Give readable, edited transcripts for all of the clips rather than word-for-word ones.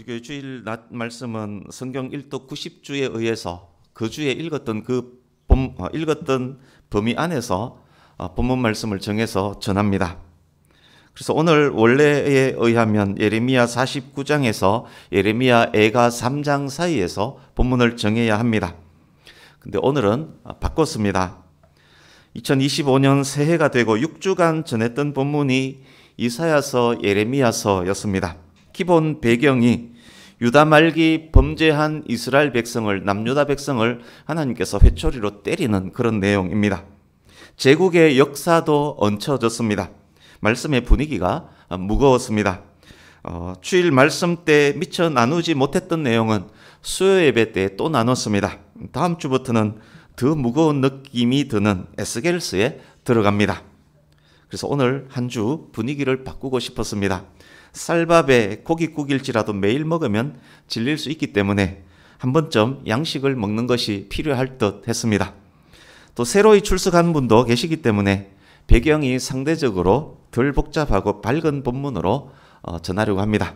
우리 교회 주일 낮 말씀은 성경 1도 90주에 의해서 그 주에 읽었던 읽었던 범위 안에서 본문 말씀을 정해서 전합니다. 그래서 오늘 원래에 의하면 예레미야 49장에서 예레미야 애가 3장 사이에서 본문을 정해야 합니다. 근데 오늘은 바꿨습니다. 2025년 새해가 되고 6주간 전했던 본문이 이사야서 예레미야서였습니다. 기본 배경이 유다 말기 범죄한 이스라엘 백성을, 남유다 백성을 하나님께서 회초리로 때리는 그런 내용입니다. 제국의 역사도 얹혀졌습니다. 말씀의 분위기가 무거웠습니다. 주일 말씀 때 미처 나누지 못했던 내용은 수요 예배 때 또 나눴습니다. 다음 주부터는 더 무거운 느낌이 드는 에스겔서에 들어갑니다. 그래서 오늘 한 주 분위기를 바꾸고 싶었습니다. 쌀밥에 고깃국일지라도 매일 먹으면 질릴 수 있기 때문에 한 번쯤 양식을 먹는 것이 필요할 듯 했습니다. 또 새로이 출석한 분도 계시기 때문에 배경이 상대적으로 덜 복잡하고 밝은 본문으로 전하려고 합니다.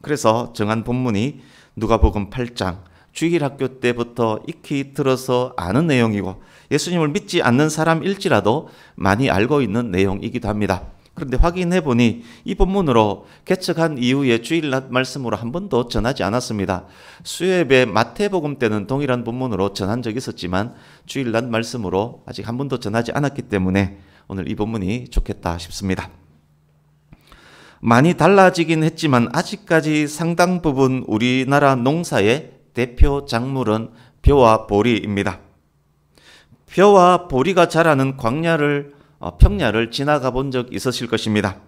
그래서 정한 본문이 누가복음 8장, 주일학교 때부터 익히 들어서 아는 내용이고 예수님을 믿지 않는 사람일지라도 많이 알고 있는 내용이기도 합니다. 그런데 확인해 보니 이 본문으로 개척한 이후에 주일낮 말씀으로 한 번도 전하지 않았습니다. 수요예배 마태복음 때는 동일한 본문으로 전한 적이 있었지만 주일낮 말씀으로 아직 한 번도 전하지 않았기 때문에 오늘 이 본문이 좋겠다 싶습니다. 많이 달라지긴 했지만 아직까지 상당 부분 우리나라 농사의 대표 작물은 벼와 보리입니다. 벼와 보리가 자라는 평야를 지나가 본 적 있으실 것입니다.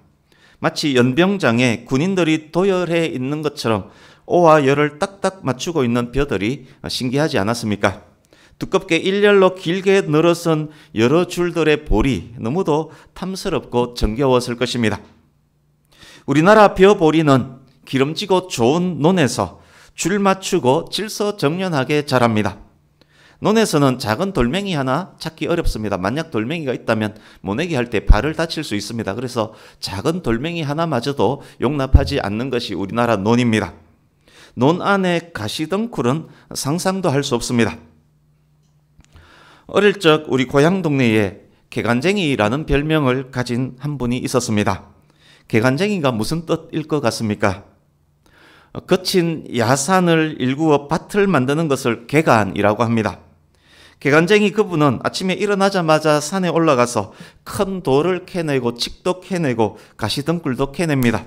마치 연병장에 군인들이 도열해 있는 것처럼 오와 열을 딱딱 맞추고 있는 벼들이 신기하지 않았습니까? 두껍게 일렬로 길게 늘어선 여러 줄들의 볼이 너무도 탐스럽고 정겨웠을 것입니다. 우리나라 벼보리는 기름지고 좋은 논에서 줄 맞추고 질서정연하게 자랍니다. 논에서는 작은 돌멩이 하나 찾기 어렵습니다. 만약 돌멩이가 있다면 모내기 할 때 발을 다칠 수 있습니다. 그래서 작은 돌멩이 하나마저도 용납하지 않는 것이 우리나라 논입니다. 논 안에 가시덩굴은 상상도 할 수 없습니다. 어릴 적 우리 고향 동네에 개간쟁이라는 별명을 가진 한 분이 있었습니다. 개간쟁이가 무슨 뜻일 것 같습니까? 거친 야산을 일구어 밭을 만드는 것을 개간이라고 합니다. 개간쟁이 그분은 아침에 일어나자마자 산에 올라가서 큰 돌을 캐내고 칡도 캐내고 가시덩굴도 캐냅니다.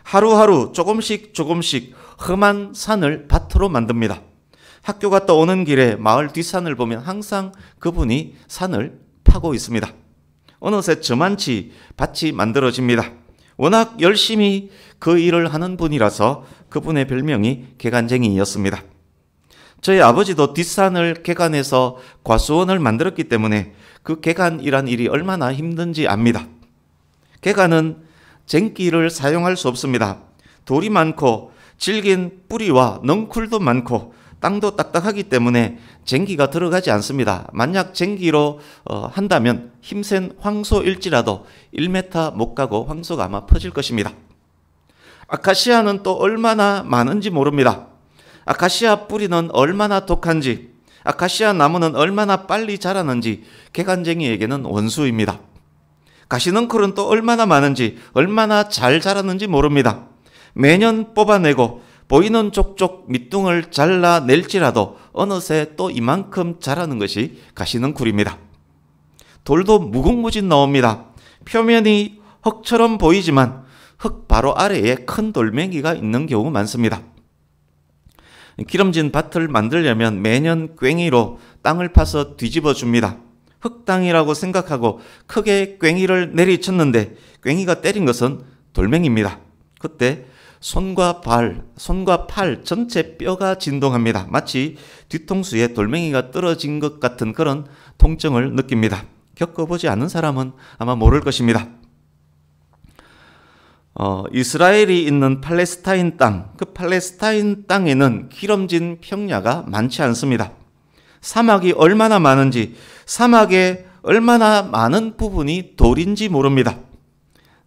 하루하루 조금씩 험한 산을 밭으로 만듭니다. 학교 갔다 오는 길에 마을 뒷산을 보면 항상 그분이 산을 파고 있습니다. 어느새 저만치 밭이 만들어집니다. 워낙 열심히 그 일을 하는 분이라서 그분의 별명이 개간쟁이였습니다. 저희 아버지도 뒷산을 개간해서 과수원을 만들었기 때문에 그 개간이란 일이 얼마나 힘든지 압니다. 개간은 쟁기를 사용할 수 없습니다. 돌이 많고 질긴 뿌리와 넝쿨도 많고 땅도 딱딱하기 때문에 쟁기가 들어가지 않습니다. 만약 쟁기로 한다면 힘센 황소일지라도 1m 못 가고 황소가 아마 퍼질 것입니다. 아카시아는 또 얼마나 많은지 모릅니다. 아카시아 뿌리는 얼마나 독한지, 아카시아 나무는 얼마나 빨리 자라는지 개간쟁이에게는 원수입니다. 가시넝쿨은 또 얼마나 많은지, 얼마나 잘 자라는지 모릅니다. 매년 뽑아내고 보이는 족족 밑둥을 잘라낼지라도 어느새 또 이만큼 자라는 것이 가시넝쿨입니다. 돌도 무궁무진 나옵니다. 표면이 흙처럼 보이지만 흙 바로 아래에 큰 돌멩이가 있는 경우 많습니다. 기름진 밭을 만들려면 매년 괭이로 땅을 파서 뒤집어 줍니다. 흙땅이라고 생각하고 크게 괭이를 내리쳤는데 괭이가 때린 것은 돌멩이입니다. 그때 손과 팔 전체 뼈가 진동합니다. 마치 뒤통수에 돌멩이가 떨어진 것 같은 그런 통증을 느낍니다. 겪어보지 않은 사람은 아마 모를 것입니다. 이스라엘이 있는 팔레스타인 땅, 그 팔레스타인 땅에는 기름진 평야가 많지 않습니다. 사막이 얼마나 많은지, 사막에 얼마나 많은 부분이 돌인지 모릅니다.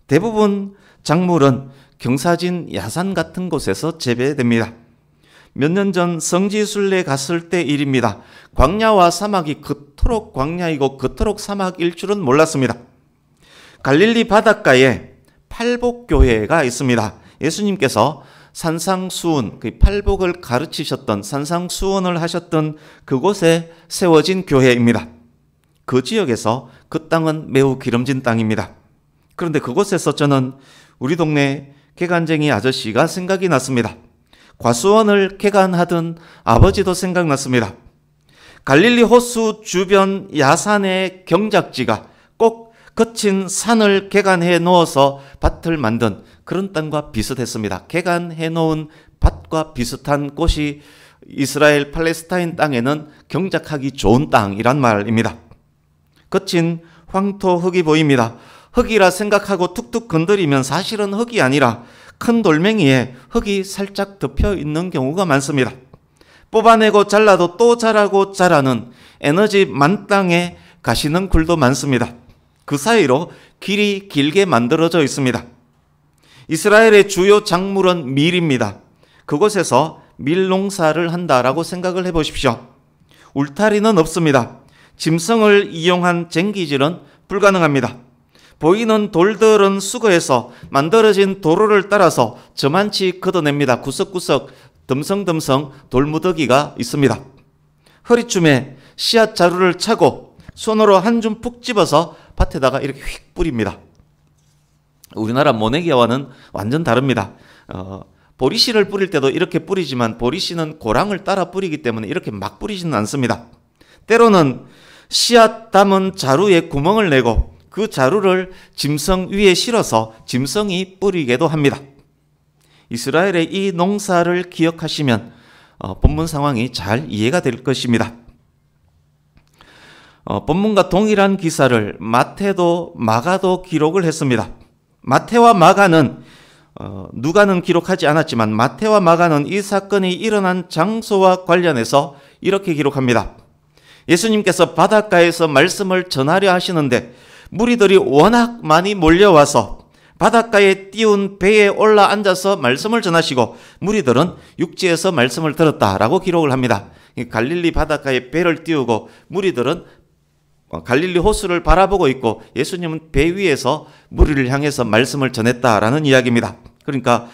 대부분 작물은 경사진 야산 같은 곳에서 재배됩니다. 몇 년 전 성지순례 갔을 때 일입니다. 광야와 사막이 그토록 광야이고 그토록 사막일 줄은 몰랐습니다. 갈릴리 바닷가에 팔복교회가 있습니다. 예수님께서 산상수훈, 그 팔복을 가르치셨던 산상수훈을 하셨던 그곳에 세워진 교회입니다. 그 지역에서 그 땅은 매우 기름진 땅입니다. 그런데 그곳에서 저는 우리 동네 개간쟁이 아저씨가 생각이 났습니다. 과수원을 개간하던 아버지도 생각났습니다. 갈릴리 호수 주변 야산의 경작지가 꼭 거친 산을 개간해 놓아서 밭을 만든 그런 땅과 비슷했습니다. 개간해 놓은 밭과 비슷한 곳이 이스라엘 팔레스타인 땅에는 경작하기 좋은 땅이란 말입니다. 거친 황토 흙이 보입니다. 흙이라 생각하고 툭툭 건드리면 사실은 흙이 아니라 큰 돌멩이에 흙이 살짝 덮여 있는 경우가 많습니다. 뽑아내고 잘라도 또 자라고 자라는 에너지 만땅의 가시능굴도 많습니다. 그 사이로 길이 길게 만들어져 있습니다. 이스라엘의 주요 작물은 밀입니다. 그곳에서 밀 농사를 한다라고 생각을 해보십시오. 울타리는 없습니다. 짐승을 이용한 쟁기질은 불가능합니다. 보이는 돌들은 수거해서 만들어진 도로를 따라서 저만치 걷어냅니다. 구석구석 듬성듬성 돌무더기가 있습니다. 허리춤에 씨앗 자루를 차고 손으로 한 줌 푹 집어서 밭에다가 이렇게 휙 뿌립니다. 우리나라 모내기와는 완전 다릅니다. 보리씨를 뿌릴 때도 이렇게 뿌리지만 보리씨는 고랑을 따라 뿌리기 때문에 이렇게 막 뿌리지는 않습니다. 때로는 씨앗 담은 자루에 구멍을 내고 그 자루를 짐승 위에 실어서 짐승이 뿌리게도 합니다. 이스라엘의 이 농사를 기억하시면 본문 상황이 잘 이해가 될 것입니다. 본문과 동일한 기사를 마태도 마가도 기록을 했습니다. 마태와 마가는 누가는 기록하지 않았지만 마태와 마가는 이 사건이 일어난 장소와 관련해서 이렇게 기록합니다. 예수님께서 바닷가에서 말씀을 전하려 하시는데 무리들이 워낙 많이 몰려와서 바닷가에 띄운 배에 올라 앉아서 말씀을 전하시고 무리들은 육지에서 말씀을 들었다라고 기록을 합니다. 갈릴리 바닷가에 배를 띄우고 무리들은 갈릴리 호수를 바라보고 있고 예수님은 배 위에서 무리를 향해서 말씀을 전했다라는 이야기입니다. 그러니까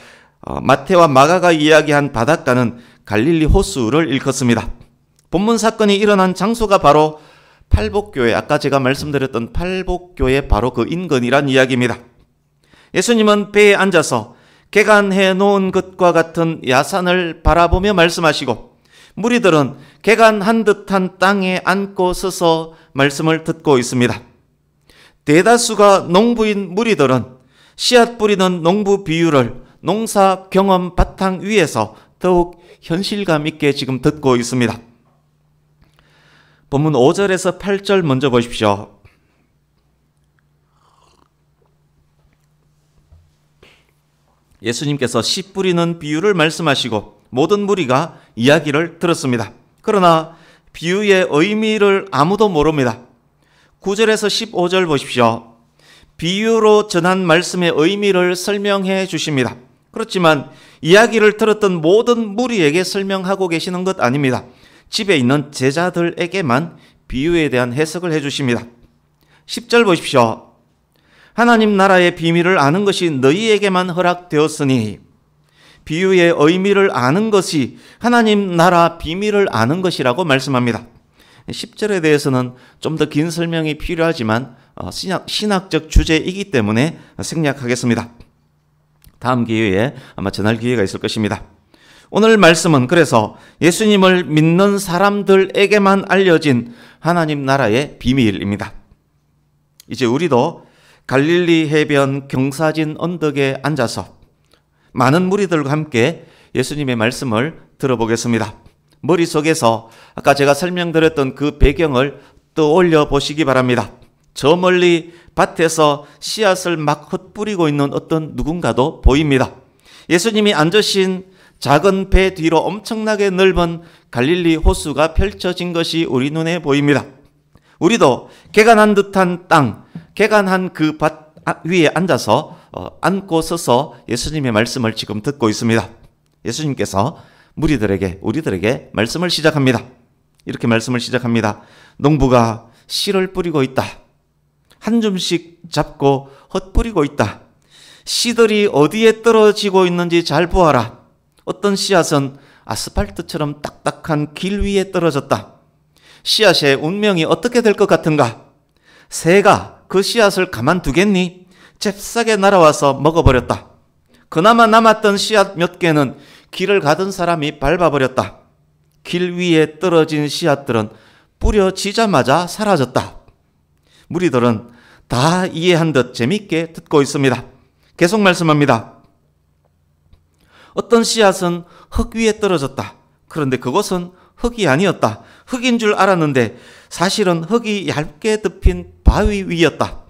마태와 마가가 이야기한 바닷가는 갈릴리 호수를 일컫습니다. 본문 사건이 일어난 장소가 바로 팔복교회, 아까 제가 말씀드렸던 팔복교회 바로 그 인근이란 이야기입니다. 예수님은 배에 앉아서 개간해 놓은 것과 같은 야산을 바라보며 말씀하시고 무리들은 개간한 듯한 땅에 앉고 서서 말씀을 듣고 있습니다. 대다수가 농부인 무리들은 씨앗 뿌리는 농부 비유를 농사 경험 바탕 위에서 더욱 현실감 있게 지금 듣고 있습니다. 본문 5절에서 8절 먼저 보십시오. 예수님께서 씨 뿌리는 비유를 말씀하시고 모든 무리가 이야기를 들었습니다. 그러나 비유의 의미를 아무도 모릅니다. 9절에서 15절 보십시오. 비유로 전한 말씀의 의미를 설명해 주십니다. 그렇지만 이야기를 들었던 모든 무리에게 설명하고 계시는 것 아닙니다. 집에 있는 제자들에게만 비유에 대한 해석을 해 주십니다. 10절 보십시오. 하나님 나라의 비밀을 아는 것이 너희에게만 허락되었으니 비유의 의미를 아는 것이 하나님 나라 비밀을 아는 것이라고 말씀합니다. 10절에 대해서는 좀 더 긴 설명이 필요하지만 신학적 주제이기 때문에 생략하겠습니다. 다음 기회에 아마 전할 기회가 있을 것입니다. 오늘 말씀은 그래서 예수님을 믿는 사람들에게만 알려진 하나님 나라의 비밀입니다. 이제 우리도 갈릴리 해변 경사진 언덕에 앉아서 많은 무리들과 함께 예수님의 말씀을 들어보겠습니다. 머릿속에서 아까 제가 설명드렸던 그 배경을 떠올려 보시기 바랍니다. 저 멀리 밭에서 씨앗을 막 흩뿌리고 있는 어떤 누군가도 보입니다. 예수님이 앉으신 작은 배 뒤로 엄청나게 넓은 갈릴리 호수가 펼쳐진 것이 우리 눈에 보입니다. 우리도 개간한 듯한 땅, 개간한 그 밭 위에 앉아서 앉고 서서 예수님의 말씀을 지금 듣고 있습니다. 예수님께서 우리들에게 말씀을 시작합니다. 이렇게 말씀을 시작합니다. 농부가 씨를 뿌리고 있다. 한 줌씩 잡고 흩뿌리고 있다. 씨들이 어디에 떨어지고 있는지 잘 보아라. 어떤 씨앗은 아스팔트처럼 딱딱한 길 위에 떨어졌다. 씨앗의 운명이 어떻게 될 것 같은가? 새가 그 씨앗을 가만두겠니? 잽싸게 날아와서 먹어버렸다. 그나마 남았던 씨앗 몇 개는 길을 가던 사람이 밟아버렸다. 길 위에 떨어진 씨앗들은 뿌려지자마자 사라졌다. 무리들은 다 이해한 듯 재밌게 듣고 있습니다. 계속 말씀합니다. 어떤 씨앗은 흙 위에 떨어졌다. 그런데 그것은 흙이 아니었다. 흙인 줄 알았는데 사실은 흙이 얇게 덮인 바위 위였다.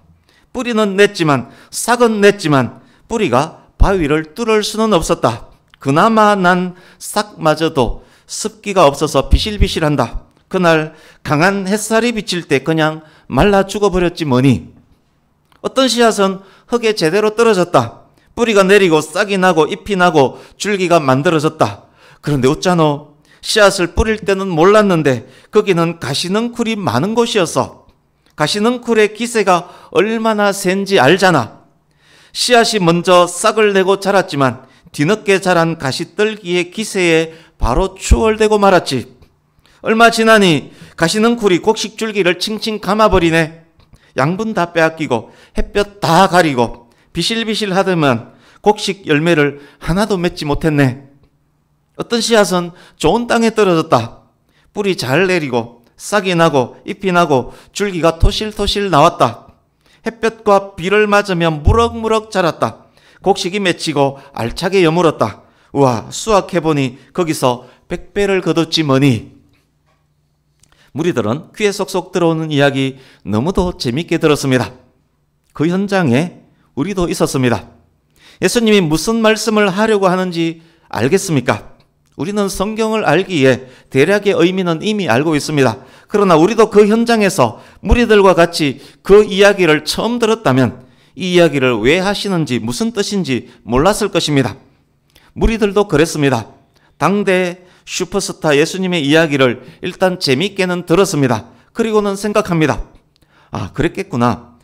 뿌리는 냈지만 싹은 냈지만 뿌리가 바위를 뚫을 수는 없었다. 그나마 난 싹마저도 습기가 없어서 비실비실한다. 그날 강한 햇살이 비칠 때 그냥 말라 죽어버렸지 뭐니. 어떤 씨앗은 흙에 제대로 떨어졌다. 뿌리가 내리고 싹이 나고 잎이 나고 줄기가 만들어졌다. 그런데 어쩌노? 씨앗을 뿌릴 때는 몰랐는데 거기는 가시능쿨이 많은 곳이었어. 가시능쿨의 기세가 얼마나 센지 알잖아. 씨앗이 먼저 싹을 내고 자랐지만 뒤늦게 자란 가시떨기의 기세에 바로 추월되고 말았지. 얼마 지나니 가시능쿨이 곡식줄기를 칭칭 감아버리네. 양분 다 빼앗기고 햇볕 다 가리고 비실비실 하더만 곡식 열매를 하나도 맺지 못했네. 어떤 씨앗은 좋은 땅에 떨어졌다. 뿌리 잘 내리고 싹이 나고 잎이 나고 줄기가 토실토실 나왔다. 햇볕과 비를 맞으며 무럭무럭 자랐다. 곡식이 맺히고 알차게 여물었다. 우와, 수확해보니 거기서 100배를 거뒀지 뭐니. 무리들은 귀에 쏙쏙 들어오는 이야기 너무도 재밌게 들었습니다. 그 현장에 우리도 있었습니다. 예수님이 무슨 말씀을 하려고 하는지 알겠습니까? 우리는 성경을 알기에 대략의 의미는 이미 알고 있습니다. 그러나 우리도 그 현장에서 무리들과 같이 그 이야기를 처음 들었다면 이 이야기를 왜 하시는지 무슨 뜻인지 몰랐을 것입니다. 무리들도 그랬습니다. 당대 슈퍼스타 예수님의 이야기를 일단 재미있게는 들었습니다. 그리고는 생각합니다. 아, 그랬겠구나.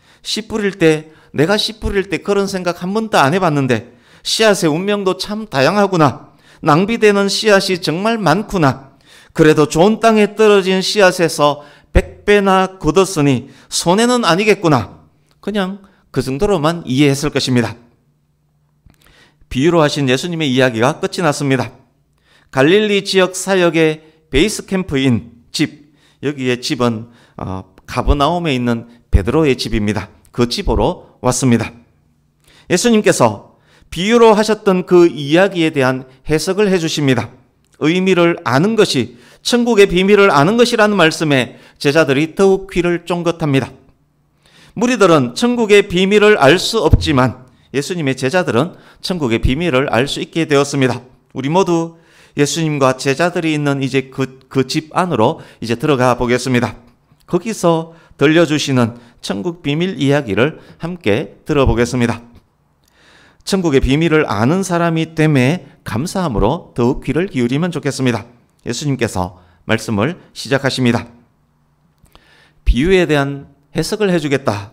내가 씨 뿌릴 때 그런 생각 한 번도 안 해봤는데 씨앗의 운명도 참 다양하구나. 낭비되는 씨앗이 정말 많구나. 그래도 좋은 땅에 떨어진 씨앗에서 100배나 거뒀으니 손해는 아니겠구나. 그냥 그 정도로만 이해했을 것입니다. 비유로 하신 예수님의 이야기가 끝이 났습니다. 갈릴리 지역 사역의 베이스 캠프인 집, 여기에 집은 가버나움에 있는 베드로의 집입니다. 그 집으로 왔습니다. 예수님께서 비유로 하셨던 그 이야기에 대한 해석을 해주십니다. 의미를 아는 것이 천국의 비밀을 아는 것이라는 말씀에 제자들이 더욱 귀를 쫑긋합니다. 무리들은 천국의 비밀을 알 수 없지만 예수님의 제자들은 천국의 비밀을 알 수 있게 되었습니다. 우리 모두 예수님과 제자들이 있는 이제 그 집 안으로 이제 들어가 보겠습니다. 거기서 들려주시는 천국 비밀 이야기를 함께 들어보겠습니다. 천국의 비밀을 아는 사람이 됨에 감사함으로 더욱 귀를 기울이면 좋겠습니다. 예수님께서 말씀을 시작하십니다. 비유에 대한 해석을 해주겠다.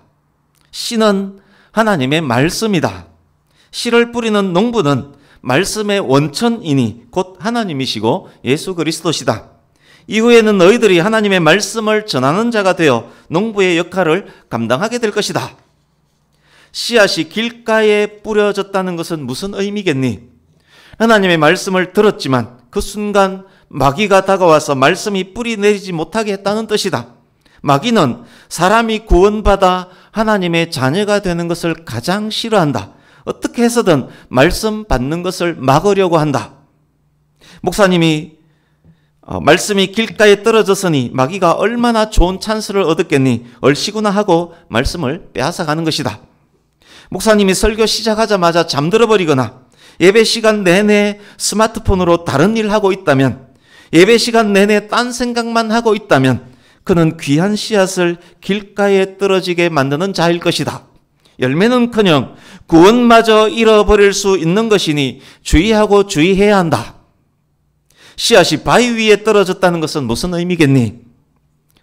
씨는 하나님의 말씀이다. 씨를 뿌리는 농부는 말씀의 원천이니 곧 하나님이시고 예수 그리스도시다. 이후에는 너희들이 하나님의 말씀을 전하는 자가 되어 농부의 역할을 감당하게 될 것이다. 씨앗이 길가에 뿌려졌다는 것은 무슨 의미겠니? 하나님의 말씀을 들었지만 그 순간 마귀가 다가와서 말씀이 뿌리 내리지 못하게 했다는 뜻이다. 마귀는 사람이 구원받아 하나님의 자녀가 되는 것을 가장 싫어한다. 어떻게 해서든 말씀 받는 것을 막으려고 한다. 목사님이 말씀이 길가에 떨어졌으니 마귀가 얼마나 좋은 찬스를 얻었겠니? 얼씨구나 하고 말씀을 빼앗아가는 것이다. 목사님이 설교 시작하자마자 잠들어 버리거나 예배 시간 내내 스마트폰으로 다른 일 하고 있다면, 예배 시간 내내 딴 생각만 하고 있다면 그는 귀한 씨앗을 길가에 떨어지게 만드는 자일 것이다. 열매는커녕 구원마저 잃어버릴 수 있는 것이니 주의하고 주의해야 한다. 씨앗이 바위 위에 떨어졌다는 것은 무슨 의미겠니?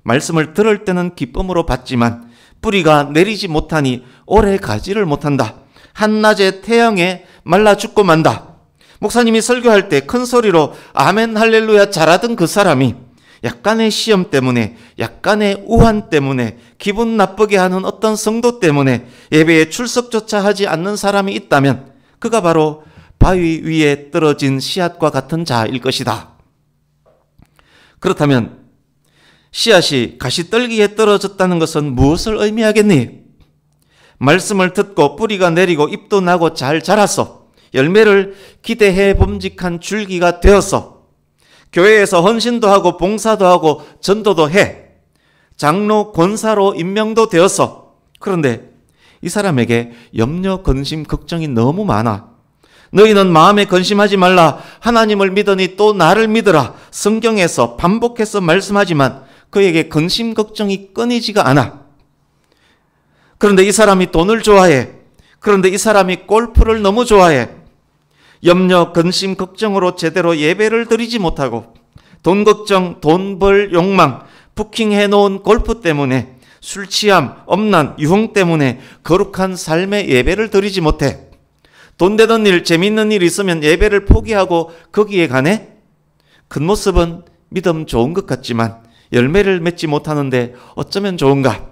말씀을 들을 때는 기쁨으로 받지만 뿌리가 내리지 못하니 오래 가지를 못한다. 한낮의 태양에 말라 죽고 만다. 목사님이 설교할 때 큰 소리로 아멘 할렐루야 잘하던 그 사람이 약간의 시험 때문에, 약간의 우한 때문에, 기분 나쁘게 하는 어떤 성도 때문에 예배에 출석조차 하지 않는 사람이 있다면 그가 바로 바위 위에 떨어진 씨앗과 같은 자일 것이다. 그렇다면 씨앗이 가시떨기에 떨어졌다는 것은 무엇을 의미하겠니? 말씀을 듣고 뿌리가 내리고 잎도 나고 잘 자랐어. 열매를 기대해 봄직한 줄기가 되었어. 교회에서 헌신도 하고 봉사도 하고 전도도 해. 장로 권사로 임명도 되었어. 그런데 이 사람에게 염려, 근심, 걱정이 너무 많아. 너희는 마음에 근심하지 말라. 하나님을 믿으니 또 나를 믿으라. 성경에서 반복해서 말씀하지만 그에게 근심, 걱정이 끊이지가 않아. 그런데 이 사람이 돈을 좋아해. 그런데 이 사람이 골프를 너무 좋아해. 염려, 근심, 걱정으로 제대로 예배를 드리지 못하고 돈 걱정, 돈 벌 욕망, 부킹해 놓은 골프 때문에 술 취함, 엄난, 유흥 때문에 거룩한 삶의 예배를 드리지 못해. 돈 되는 일, 재밌는 일 있으면 예배를 포기하고 거기에 가네? 겉모습은 믿음 좋은 것 같지만 열매를 맺지 못하는데 어쩌면 좋은가?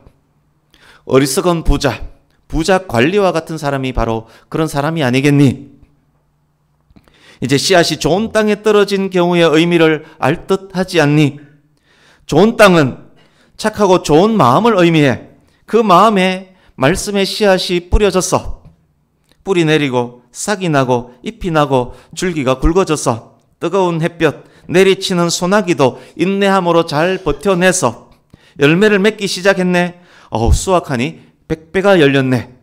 어리석은 부자 관리와 같은 사람이 바로 그런 사람이 아니겠니? 이제 씨앗이 좋은 땅에 떨어진 경우의 의미를 알 듯 하지 않니? 좋은 땅은 착하고 좋은 마음을 의미해. 그 마음에 말씀의 씨앗이 뿌려졌어. 뿌리 내리고 싹이 나고 잎이 나고 줄기가 굵어졌어. 뜨거운 햇볕, 내리치는 소나기도 인내함으로 잘 버텨내서 열매를 맺기 시작했네. 수확하니 100배가 열렸네.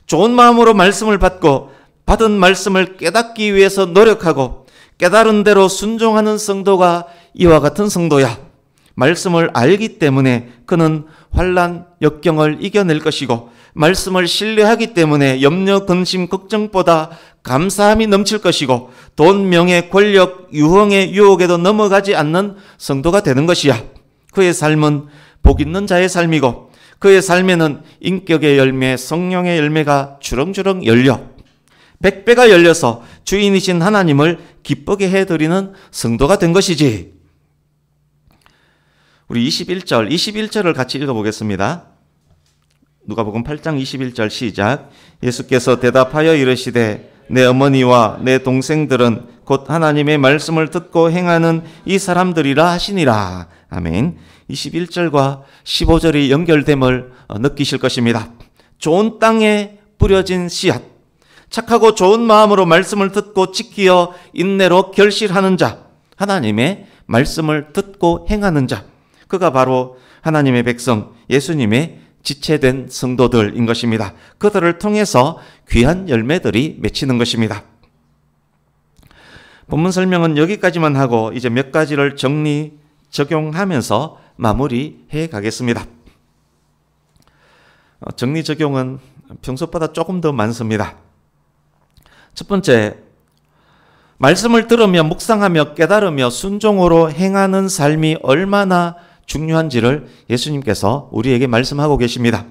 좋은 마음으로 말씀을 받고 받은 말씀을 깨닫기 위해서 노력하고 깨달은 대로 순종하는 성도가 이와 같은 성도야. 말씀을 알기 때문에 그는 환난, 역경을 이겨낼 것이고 말씀을 신뢰하기 때문에 염려, 근심, 걱정보다 감사함이 넘칠 것이고 돈, 명예, 권력, 유흥의 유혹에도 넘어가지 않는 성도가 되는 것이야. 그의 삶은 복 있는 자의 삶이고 그의 삶에는 인격의 열매, 성령의 열매가 주렁주렁 열려 100배가 열려서 주인이신 하나님을 기쁘게 해드리는 성도가 된 것이지. 우리 21절을 같이 읽어보겠습니다. 누가복음 8장 21절 시작. 예수께서 대답하여 이르시되 내 어머니와 내 동생들은 곧 하나님의 말씀을 듣고 행하는 이 사람들이라 하시니라. 아멘. 21절과 15절이 연결됨을 느끼실 것입니다. 좋은 땅에 뿌려진 씨앗, 착하고 좋은 마음으로 말씀을 듣고 지키어 인내로 결실하는 자, 하나님의 말씀을 듣고 행하는 자, 그가 바로 하나님의 백성, 예수님의 지체된 성도들인 것입니다. 그들을 통해서 귀한 열매들이 맺히는 것입니다. 본문 설명은 여기까지만 하고 이제 몇 가지를 적용하면서 마무리해 가겠습니다. 정리 적용은 평소보다 조금 더 많습니다. 첫 번째, 말씀을 들으며 묵상하며 깨달으며 순종으로 행하는 삶이 얼마나 중요한지를 예수님께서 우리에게 말씀하고 계십니다.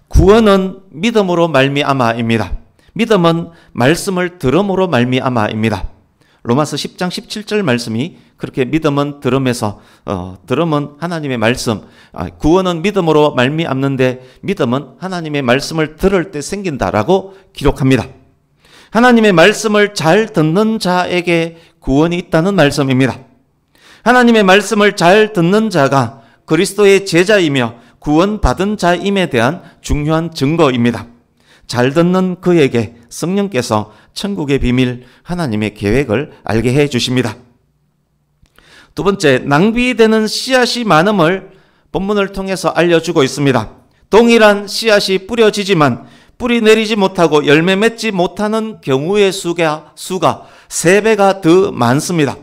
구원은 믿음으로 말미암아입니다. 믿음은 말씀을 들음으로 말미암아입니다. 로마서 10장 17절 말씀이 그렇게 믿음은 들음에서 들음은 하나님의 말씀, 구원은 믿음으로 말미암는데 믿음은 하나님의 말씀을 들을 때 생긴다라고 기록합니다. 하나님의 말씀을 잘 듣는 자에게 구원이 있다는 말씀입니다. 하나님의 말씀을 잘 듣는 자가 그리스도의 제자이며 구원받은 자임에 대한 중요한 증거입니다. 잘 듣는 그에게 성령께서 천국의 비밀, 하나님의 계획을 알게 해 주십니다. 두 번째, 낭비되는 씨앗이 많음을 본문을 통해서 알려주고 있습니다. 동일한 씨앗이 뿌려지지만 뿌리 내리지 못하고 열매 맺지 못하는 경우의 수가 3배가 더 많습니다.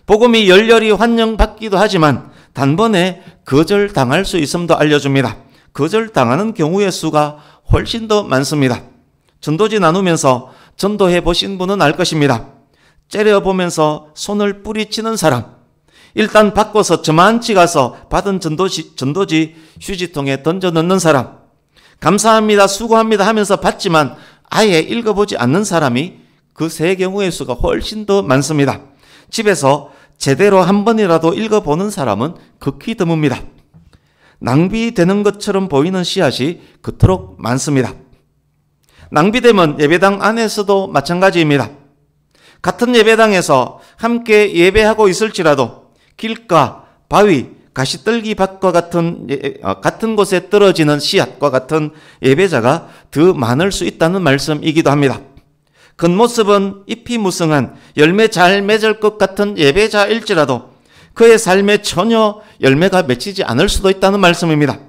복음이 열렬히 환영받기도 하지만 단번에 거절당할 수 있음도 알려줍니다. 거절당하는 경우의 수가 훨씬 더 많습니다. 전도지 나누면서 전도해 보신 분은 알 것입니다. 째려보면서 손을 뿌리치는 사람, 일단 바꿔서 저만치 가서 받은 전도지 휴지통에 던져 넣는 사람, 감사합니다, 수고합니다 하면서 받지만 아예 읽어보지 않는 사람이 그 세 경우의 수가 훨씬 더 많습니다. 집에서 제대로 한 번이라도 읽어보는 사람은 극히 드뭅니다. 낭비되는 것처럼 보이는 씨앗이 그토록 많습니다. 낭비되면 예배당 안에서도 마찬가지입니다. 같은 예배당에서 함께 예배하고 있을지라도 길가, 바위, 가시떨기 밭과 같은 곳에 떨어지는 씨앗과 같은 예배자가 더 많을 수 있다는 말씀이기도 합니다. 겉모습은 잎이 무성한 열매 잘 맺을 것 같은 예배자일지라도 그의 삶에 전혀 열매가 맺히지 않을 수도 있다는 말씀입니다.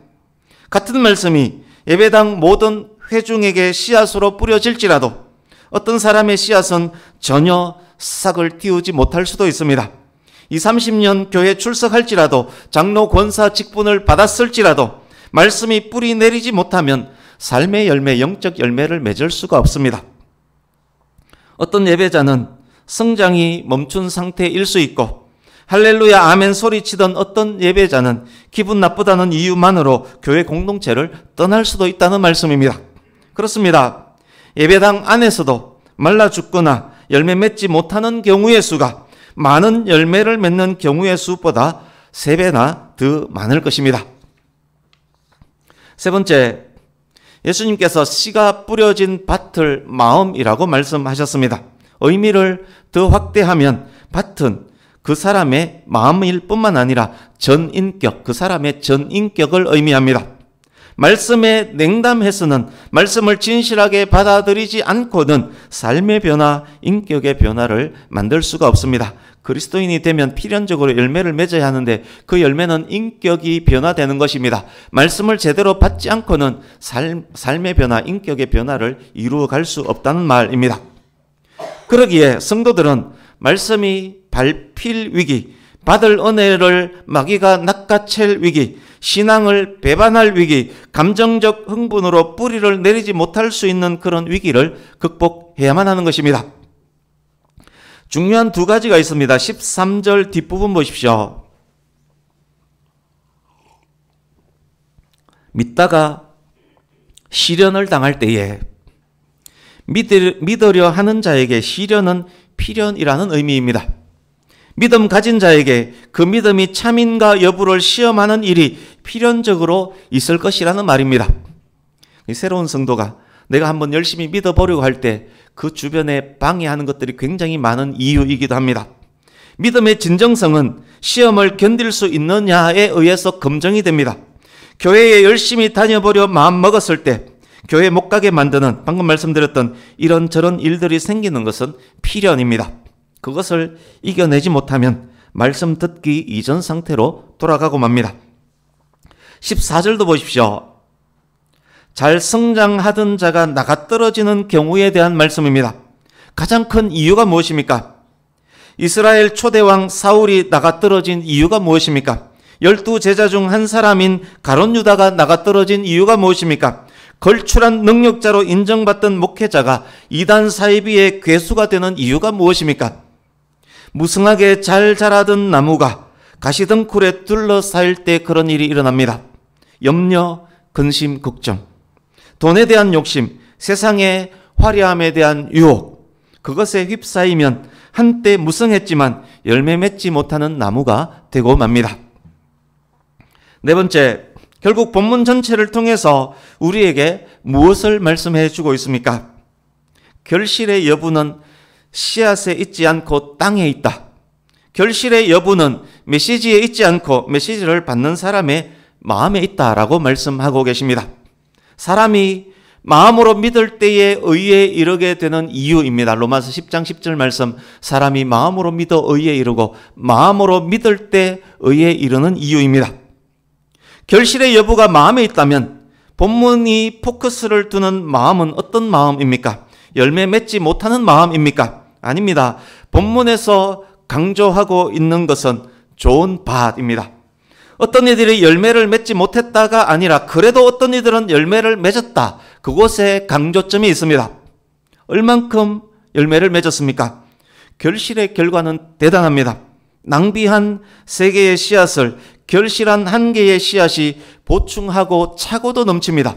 같은 말씀이 예배당 모든 회중에게 씨앗으로 뿌려질지라도 어떤 사람의 씨앗은 전혀 싹을 틔우지 못할 수도 있습니다. 20, 30년 교회 출석할지라도 장로 권사 직분을 받았을지라도 말씀이 뿌리 내리지 못하면 삶의 열매, 영적 열매를 맺을 수가 없습니다. 어떤 예배자는 성장이 멈춘 상태일 수 있고 할렐루야 아멘 소리치던 어떤 예배자는 기분 나쁘다는 이유만으로 교회 공동체를 떠날 수도 있다는 말씀입니다. 그렇습니다. 예배당 안에서도 말라 죽거나 열매 맺지 못하는 경우의 수가 많은 열매를 맺는 경우의 수보다 3배나 더 많을 것입니다. 세 번째, 예수님께서 씨가 뿌려진 밭을 마음이라고 말씀하셨습니다. 의미를 더 확대하면 밭은 그 사람의 마음일 뿐만 아니라 전인격, 그 사람의 전인격을 의미합니다. 말씀에 냉담해서는 말씀을 진실하게 받아들이지 않고는 삶의 변화, 인격의 변화를 만들 수가 없습니다. 그리스도인이 되면 필연적으로 열매를 맺어야 하는데 그 열매는 인격이 변화되는 것입니다. 말씀을 제대로 받지 않고는 삶의 변화, 인격의 변화를 이루어갈 수 없다는 말입니다. 그러기에 성도들은 말씀이 밟힐 위기, 받을 은혜를 마귀가 낚아챌 위기, 신앙을 배반할 위기, 감정적 흥분으로 뿌리를 내리지 못할 수 있는 그런 위기를 극복해야만 하는 것입니다. 중요한 2가지가 있습니다. 13절 뒷부분 보십시오. 믿다가 시련을 당할 때에 믿으려 하는 자에게 시련은 필연이라는 의미입니다. 믿음 가진 자에게 그 믿음이 참인가 여부를 시험하는 일이 필연적으로 있을 것이라는 말입니다. 새로운 성도가 내가 한번 열심히 믿어보려고 할 때 그 주변에 방해하는 것들이 굉장히 많은 이유이기도 합니다. 믿음의 진정성은 시험을 견딜 수 있느냐에 의해서 검증이 됩니다. 교회에 열심히 다녀보려 마음먹었을 때 교회 못 가게 만드는 방금 말씀드렸던 이런저런 일들이 생기는 것은 필연입니다. 그것을 이겨내지 못하면 말씀 듣기 이전 상태로 돌아가고 맙니다. 14절도 보십시오. 잘 성장하던 자가 나가떨어지는 경우에 대한 말씀입니다. 가장 큰 이유가 무엇입니까? 이스라엘 초대왕 사울이 나가떨어진 이유가 무엇입니까? 12제자 중 한 사람인 가룟 유다가 나가떨어진 이유가 무엇입니까? 걸출한 능력자로 인정받던 목회자가 이단 사이비의 괴수가 되는 이유가 무엇입니까? 무성하게 잘 자라던 나무가 가시덩굴에 둘러싸일 때 그런 일이 일어납니다. 염려, 근심, 걱정, 돈에 대한 욕심, 세상의 화려함에 대한 유혹, 그것에 휩싸이면 한때 무성했지만 열매 맺지 못하는 나무가 되고 맙니다. 네 번째, 결국 본문 전체를 통해서 우리에게 무엇을 말씀해 주고 있습니까? 결실의 여부는 씨앗에 있지 않고 땅에 있다. 결실의 여부는 메시지에 있지 않고 메시지를 받는 사람의 마음에 있다라고 말씀하고 계십니다. 사람이 마음으로 믿을 때에 의에 이르게 되는 이유입니다. 로마서 10장 10절 말씀, 사람이 마음으로 믿어 의에 이르고 마음으로 믿을 때 의에 이르는 이유입니다. 결실의 여부가 마음에 있다면 본문이 포커스를 두는 마음은 어떤 마음입니까? 열매 맺지 못하는 마음입니까? 아닙니다. 본문에서 강조하고 있는 것은 좋은 밭입니다. 어떤 이들이 열매를 맺지 못했다가 아니라 그래도 어떤 이들은 열매를 맺었다. 그곳에 강조점이 있습니다. 얼만큼 열매를 맺었습니까? 결실의 결과는 대단합니다. 낭비한 3개의 씨앗을 결실한 1개의 씨앗이 보충하고 차고도 넘칩니다.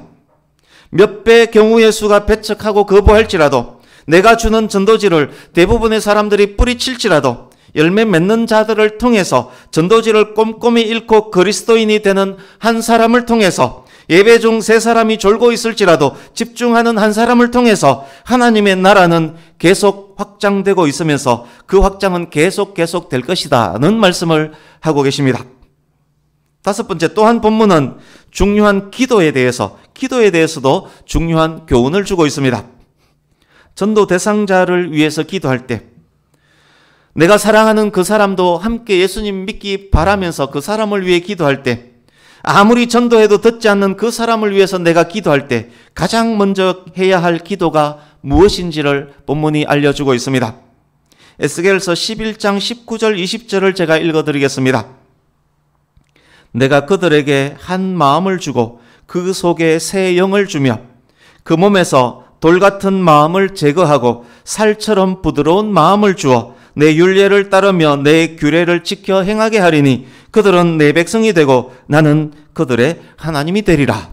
몇 배 경우의 수가 배척하고 거부할지라도, 내가 주는 전도지를 대부분의 사람들이 뿌리칠지라도, 열매 맺는 자들을 통해서 전도지를 꼼꼼히 읽고 그리스도인이 되는 한 사람을 통해서, 예배 중 3사람이 졸고 있을지라도 집중하는 한 사람을 통해서 하나님의 나라는 계속 확장되고 있으면서 그 확장은 계속 될 것이다는 말씀을 하고 계십니다. 5번째, 또한 본문은 중요한 기도에 대해서도 중요한 교훈을 주고 있습니다. 전도 대상자를 위해서 기도할 때, 내가 사랑하는 그 사람도 함께 예수님 믿기 바라면서 그 사람을 위해 기도할 때, 아무리 전도해도 듣지 않는 그 사람을 위해서 내가 기도할 때 가장 먼저 해야 할 기도가 무엇인지를 본문이 알려주고 있습니다. 에스겔서 11장 19절 20절을 제가 읽어드리겠습니다. 내가 그들에게 한 마음을 주고 그 속에 새 영을 주며 그 몸에서 돌 같은 마음을 제거하고 살처럼 부드러운 마음을 주어 내 율례를 따르며 내 규례를 지켜 행하게 하리니 그들은 내 백성이 되고 나는 그들의 하나님이 되리라.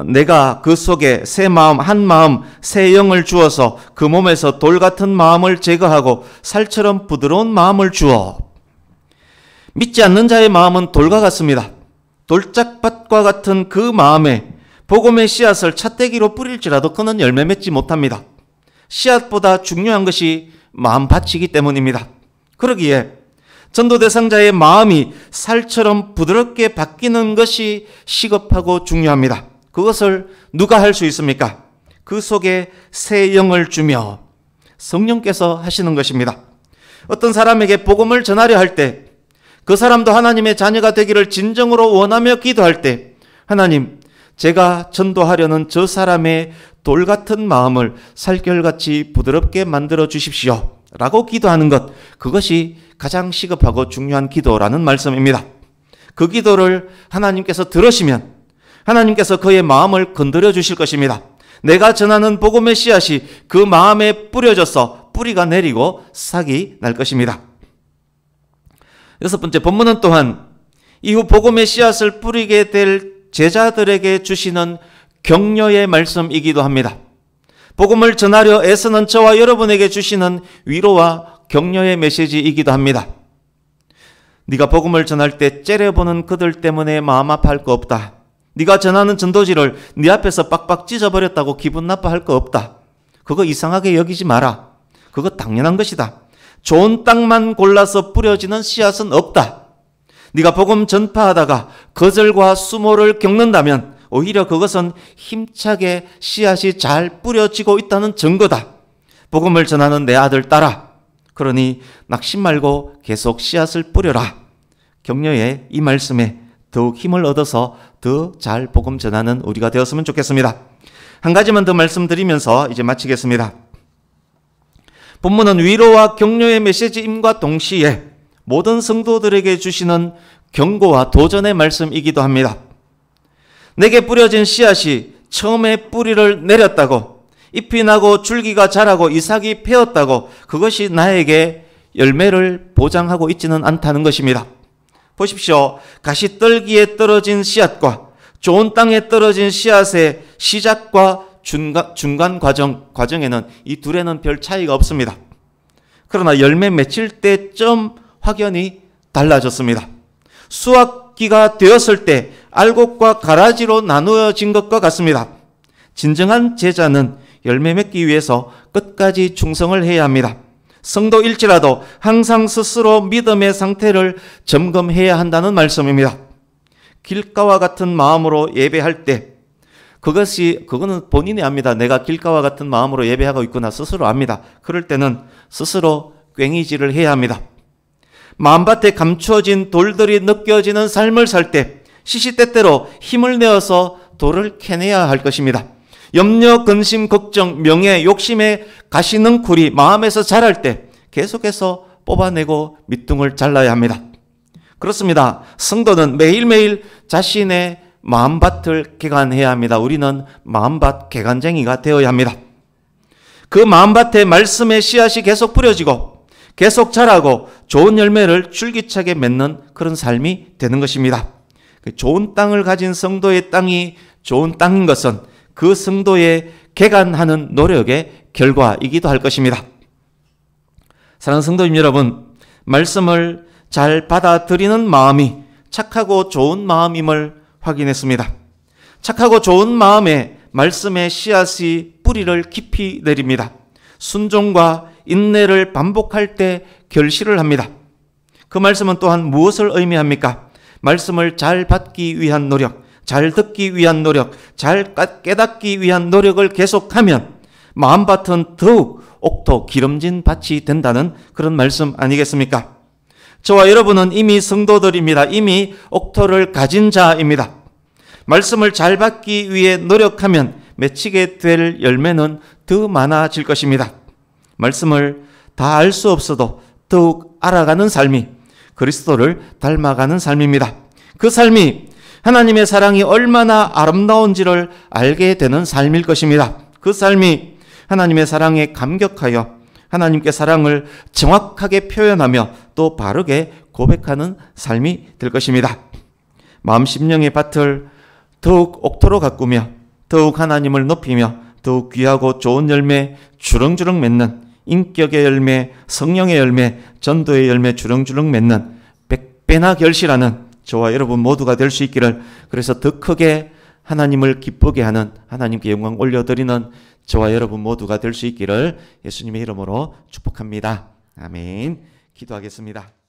내가 그 속에 새 마음, 한 마음, 새 영을 주어서 그 몸에서 돌 같은 마음을 제거하고 살처럼 부드러운 마음을 주어. 믿지 않는 자의 마음은 돌과 같습니다. 돌짝밭과 같은 그 마음에 복음의 씨앗을 찻대기로 뿌릴지라도 그는 열매 맺지 못합니다. 씨앗보다 중요한 것이 마음밭이기 때문입니다. 그러기에 전도 대상자의 마음이 살처럼 부드럽게 바뀌는 것이 시급하고 중요합니다. 그것을 누가 할 수 있습니까? 그 속에 새 영을 주며 성령께서 하시는 것입니다. 어떤 사람에게 복음을 전하려 할 때, 그 사람도 하나님의 자녀가 되기를 진정으로 원하며 기도할 때, 하나님, 제가 전도하려는 저 사람의 돌 같은 마음을 살결같이 부드럽게 만들어 주십시오 라고 기도하는 것, 그것이 가장 시급하고 중요한 기도라는 말씀입니다. 그 기도를 하나님께서 들으시면 하나님께서 그의 마음을 건드려 주실 것입니다. 내가 전하는 복음의 씨앗이 그 마음에 뿌려져서 뿌리가 내리고 싹이 날 것입니다. 6번째, 본문은 또한 이후 복음의 씨앗을 뿌리게 될 제자들에게 주시는 격려의 말씀이기도 합니다. 복음을 전하려 애쓰는 저와 여러분에게 주시는 위로와 격려의 메시지이기도 합니다. 네가 복음을 전할 때 째려보는 그들 때문에 마음 아파할 거 없다. 네가 전하는 전도지를 네 앞에서 빡빡 찢어버렸다고 기분 나빠할 거 없다. 그거 이상하게 여기지 마라. 그거 당연한 것이다. 좋은 땅만 골라서 뿌려지는 씨앗은 없다. 네가 복음 전파하다가 거절과 수모를 겪는다면 오히려 그것은 힘차게 씨앗이 잘 뿌려지고 있다는 증거다. 복음을 전하는 내 아들 딸아, 그러니 낙심 말고 계속 씨앗을 뿌려라. 격려의 이 말씀에 더욱 힘을 얻어서 더 잘 복음 전하는 우리가 되었으면 좋겠습니다. 한 가지만 더 말씀드리면서 이제 마치겠습니다. 본문은 위로와 격려의 메시지임과 동시에 모든 성도들에게 주시는 경고와 도전의 말씀이기도 합니다. 내게 뿌려진 씨앗이 처음에 뿌리를 내렸다고, 잎이 나고 줄기가 자라고 이삭이 피었다고 그것이 나에게 열매를 보장하고 있지는 않다는 것입니다. 보십시오. 가시떨기에 떨어진 씨앗과 좋은 땅에 떨어진 씨앗의 시작과 중간 과정에는 이 둘에는 별 차이가 없습니다. 그러나 열매 맺힐 때쯤 확연히 달라졌습니다. 수확기가 되었을 때 알곡과 가라지로 나누어진 것과 같습니다. 진정한 제자는 열매 맺기 위해서 끝까지 충성을 해야 합니다. 성도일지라도 항상 스스로 믿음의 상태를 점검해야 한다는 말씀입니다. 길가와 같은 마음으로 예배할 때 그거는 본인이 압니다. 내가 길가와 같은 마음으로 예배하고 있구나 스스로 압니다. 그럴 때는 스스로 괭이질을 해야 합니다. 마음밭에 감추어진 돌들이 느껴지는 삶을 살 때 시시때때로 힘을 내어서 돌을 캐내야 할 것입니다. 염려, 근심, 걱정, 명예, 욕심의 가시능쿨이 마음에서 자랄 때 계속해서 뽑아내고 밑둥을 잘라야 합니다. 그렇습니다. 성도는 매일매일 자신의 마음밭을 개간해야 합니다. 우리는 마음밭 개간쟁이가 되어야 합니다. 그 마음밭에 말씀의 씨앗이 계속 뿌려지고 계속 자라고 좋은 열매를 줄기차게 맺는 그런 삶이 되는 것입니다. 좋은 땅을 가진 성도의 땅이 좋은 땅인 것은 그 성도의 개간하는 노력의 결과이기도 할 것입니다. 사랑하는 성도님 여러분, 말씀을 잘 받아들이는 마음이 착하고 좋은 마음임을 확인했습니다. 착하고 좋은 마음에 말씀의 씨앗이 뿌리를 깊이 내립니다. 순종과 인내를 반복할 때 결실을 합니다. 그 말씀은 또한 무엇을 의미합니까? 말씀을 잘 받기 위한 노력, 잘 듣기 위한 노력, 잘 깨닫기 위한 노력을 계속하면 마음밭은 더욱 옥토 기름진 밭이 된다는 그런 말씀 아니겠습니까? 저와 여러분은 이미 성도들입니다. 이미 옥토를 가진 자입니다. 말씀을 잘 받기 위해 노력하면 맺히게 될 열매는 더 많아질 것입니다. 말씀을 다 알 수 없어도 더욱 알아가는 삶이 그리스도를 닮아가는 삶입니다. 그 삶이 하나님의 사랑이 얼마나 아름다운지를 알게 되는 삶일 것입니다. 그 삶이 하나님의 사랑에 감격하여 하나님께 사랑을 정확하게 표현하며 또 바르게 고백하는 삶이 될 것입니다. 마음 심령의 밭을 더욱 옥토로 가꾸며 더욱 하나님을 높이며 더욱 귀하고 좋은 열매 주렁주렁 맺는 인격의 열매, 성령의 열매, 전도의 열매 주렁주렁 맺는 백배나 결실하는 저와 여러분 모두가 될 수 있기를, 그래서 더 크게 하나님을 기쁘게 하는, 하나님께 영광 올려드리는 저와 여러분 모두가 될 수 있기를 예수님의 이름으로 축복합니다. 아멘. 기도하겠습니다.